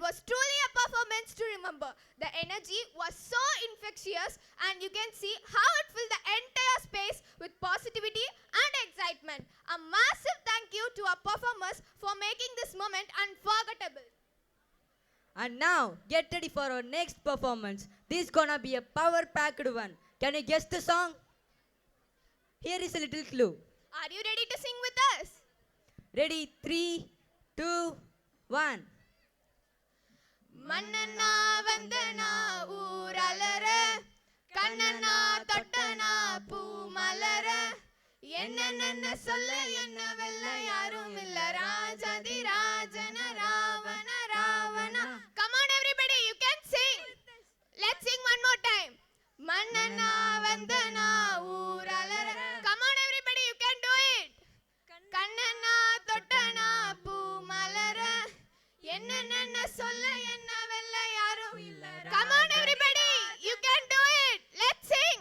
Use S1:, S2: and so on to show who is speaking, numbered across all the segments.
S1: was truly a performance to remember. The energy was so infectious, and you can see how it filled the entire space with positivity and excitement. A massive thank you to our performers for making this moment unforgettable.
S2: And now, get ready for our next performance. This is gonna be a power-packed one. Can you guess the song? Here is a little clue.
S1: Are you ready to sing with us?
S2: Ready? 3, 2, 1.
S1: மன்னனா வந்தனா ஊரலர கண்ணனா தொட்டனா பூ மலர என்னென்ன சொல்ல என்ன வெல்ல யாரும் இல்ல ராஜாதி ராஜன Ravana Ravana. Come on everybody, you can sing. Let's sing one more time. மன்னனா Vandana ஊரலர. Come on everybody, you can do it. கண்ணனா தொட்டனா பூ மலர என்னென்ன சொல்ல என்ன வெல்ல யாரும் இல்ல. Come on everybody, you can do it. Let's sing.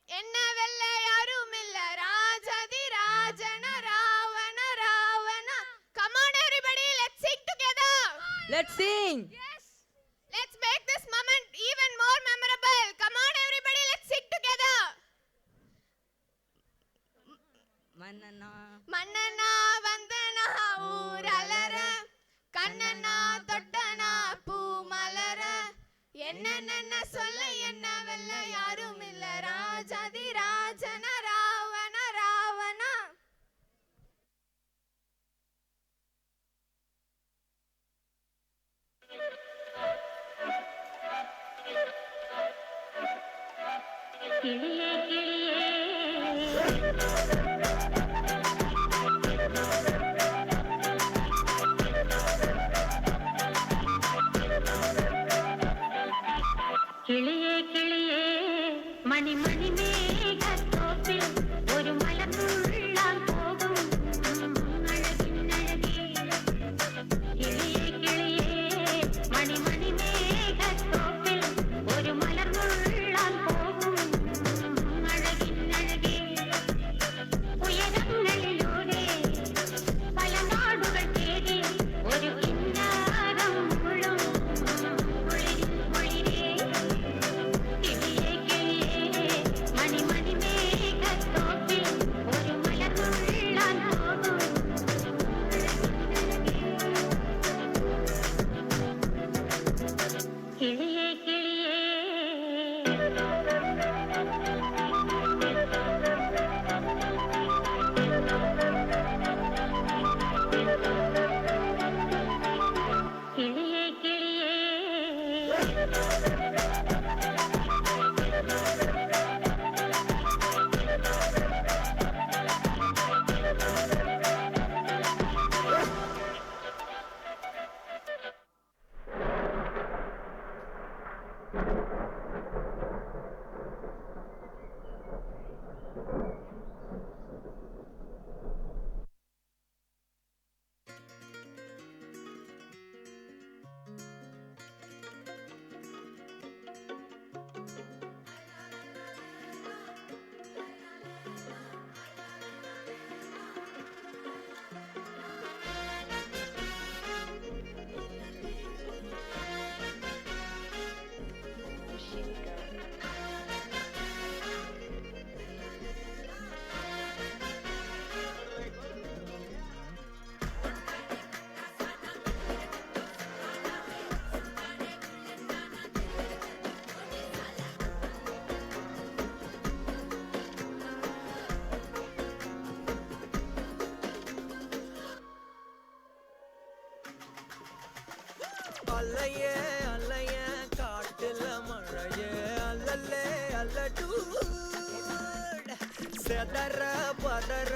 S1: என்ன வெல்ல யாரும் இல்ல ராஜாதி ராஜன Ravana Ravana. Come on everybody, let's sing together.
S2: Let's sing.
S1: Yes. Let's make this moment even more memorable. Come on everybody, let's sing together. மன்னனா வந்தனா ஊரலர கண்ணனா தொட்டனா பூ மலர என்னென்ன சொல்ல என்ன வெல்ல யாரும் இல்ல ராஜாதி ராஜன ராவண ராவணா.
S3: கிளியே கிளியே கிளியே கிளியே மணி மணி மேகத்தோப்பில் ஒரு மலர்ந்துள்ளால் போகும் அழகின் அழகே. கிளியே கிளியே மணி மணி மேகத்தோப்பில் ஒரு மலர்ந்துள்ளால் போகும் அழகின் அழகே. உயரங்களிலூடே பல நாடுகள் தேடி ஒரு கிண்ணாரம் முழும் குளிரின் குளிரே. கிளியே கிளியே மணி மணி மேகத்தோப்பில் ஒரு மலர்ந்துள்ளால் போகும் கிளியே கிளியே. கிளியே கிளியே
S4: அல்லையே அல்லைய காட்டுல மழையே அல்லல்லே அல்ல செதற பதற